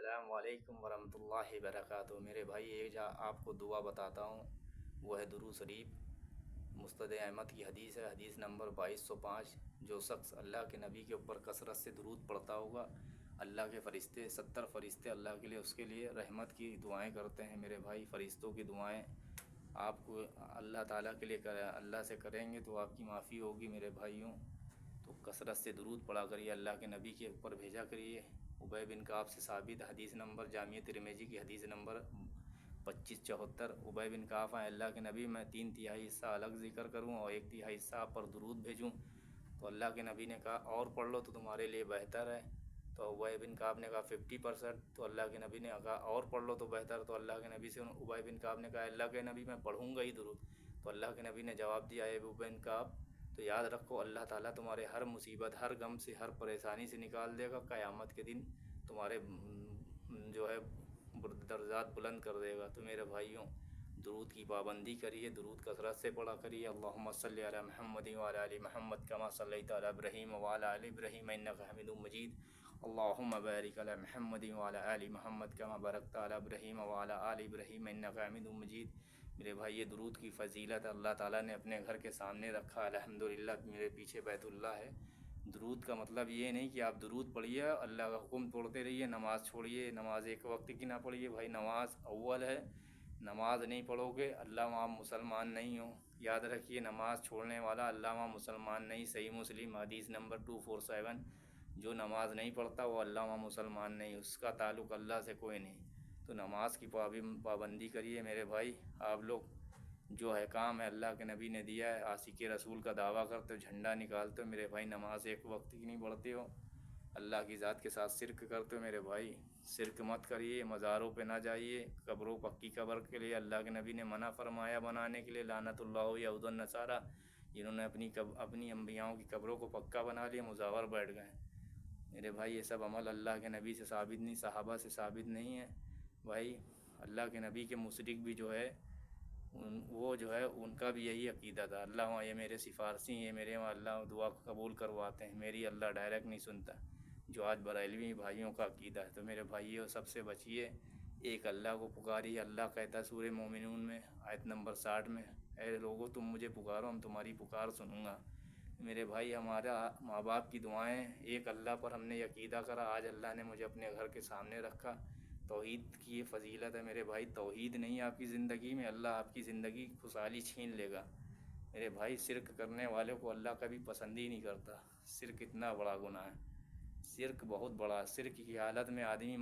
السلام علیکم ورحمۃ اللہ وبرکاتہ۔ میرے بھائی ایک آپ کو دعا بتاتا ہوں، وہ ہے درود شریف۔ مستد احمد کی حدیث ہے، حدیث نمبر 2205۔ جو شخص اللہ کے نبی کے اوپر کثرت سے درود پڑھتا ہوگا، اللہ کے فرشتے 70 فرشتے اللہ کے لیے اس کے لیے رحمت کی دعائیں کرتے ہیں۔ میرے بھائی فرشتوں کی دعائیں آپ کو اللہ تعالیٰ کے لیے اللہ سے کریں گے تو آپ کی معافی ہوگی میرے بھائیوں۔ تو کثرت سے درود پڑھا کریے، اللہ کے نبی کے اوپر بھیجا کریے۔ ابی بن کعب سے ثابت حدیث نمبر جامعہ ترمذی کی حدیث نمبر 2574۔ ابی بن کعب ہیں، اللہ کے نبی میں 3/3 حصہ الگ ذکر کروں اور 1/3 حصہ آپ پر درود بھیجوں؟ تو اللہ کے نبی نے کہا اور پڑھ لو تو تمہارے لیے بہتر ہے۔ تو ابی بن کعب نے کہا 50%۔ تو اللہ کے نبی نے کہا اور پڑھ لو تو بہتر۔ تو اللہ کے نبی سے ابی بن کعب نے کہا اللہ کے نبی میں پڑھوں گا ہی درود۔ تو اللہ کے نبی نے جواب دیا ابی بن کعب تو یاد رکھو اللہ تعالیٰ تمہارے ہر مصیبت، ہر غم سے، ہر پریشانی سے نکال دے گا۔ قیامت کے دن تمہارے جو ہے درجات بلند کر دے گا۔ تو میرے بھائیوں درود کی پابندی کریے، درود کثرت سے پڑھا کریے۔ اللہم صلی علی محمد وعلی آل محمد کما صلیت علی ابراہیم وعلی آل ابراہیم انک حمید مجید۔ اللہم بارک علی محمد وعلی آل محمد کما بارکت علی ابراہیم وعلی آل ابراہیم انک حمید مجید۔ میرے بھائی یہ درود کی فضیلت اللہ تعالیٰ نے اپنے گھر کے سامنے رکھا، الحمدللہ۔ میرے پیچھے بیت اللہ ہے۔ درود کا مطلب یہ نہیں کہ آپ درود پڑھیے، اللہ کا حکم توڑتے رہیے، نماز چھوڑیے، نماز ایک وقت کی نہ پڑھیے۔ بھائی نماز اول ہے، نماز نہیں پڑھو گے اللہ وہاں مسلمان نہیں ہو۔ یاد رکھیے نماز چھوڑنے والا اللہ وہاں مسلمان نہیں۔ صحیح مسلم حدیث نمبر 247۔ جو نماز نہیں پڑھتا وہ اللہ وہاں مسلمان نہیں، اس کا تعلق اللہ سے کوئی نہیں۔ تو نماز کی پابندی کریے میرے بھائی۔ آپ لوگ جو ہے کام ہے اللہ کے نبی نے دیا ہے، عاشق رسول کا دعویٰ کرتے ہو، جھنڈا نکالتے ہو میرے بھائی، نماز ایک وقت کی نہیں پڑھتے ہو، اللہ کی ذات کے ساتھ شرک کرتے ہو میرے بھائی۔ شرک مت کریے، مزاروں پہ نہ جائیے، قبروں پکی قبر کے لیے اللہ کے نبی نے منع فرمایا بنانے کے لیے، لعنت اللہ یہود النصارى، جنہوں نے اپنی انبیاؤں کی قبروں کو پکا بنا لیا، مزاور بیٹھ گئے میرے بھائی۔ یہ سب عمل اللہ کے نبی سے ثابت نہیں، صحابہ سے ثابت نہیں ہے بھائی۔ اللہ کے نبی کے مشرک بھی جو ہے وہ جو ہے ان کا بھی یہی عقیدہ تھا، اللہ وہاں یہ میرے سفارشی ہیں، میرے وہاں اللہ دعا قبول کرواتے ہیں، میری اللہ ڈائریکٹ نہیں سنتا، جو آج بریلوی بھائیوں کا عقیدہ ہے۔ تو میرے بھائیوں سب سے بچیے، ایک اللہ کو پکاریے۔ اللہ کہتا ہے سورہ مومنون میں آیت نمبر 60 میں، اے لوگو تم مجھے پکارو ہم تمہاری پکار سنوں گا۔ میرے بھائی ہمارا ماں باپ کی دعائیں، ایک اللہ پر ہم نے عقیدہ کرا، آج اللہ نے مجھے اپنے گھر کے سامنے رکھا۔ توحید کی یہ فضیلت ہے میرے بھائی۔ توحید نہیں آپ کی زندگی میں، اللہ آپ کی زندگی خوشحالی چھین لے گا میرے بھائی۔ شرک کرنے والے کو اللہ کبھی پسند ہی نہیں کرتا۔ شرک اتنا بڑا گناہ ہے، شرک بہت بڑا ہے۔ شرک کی حالت میں آدمی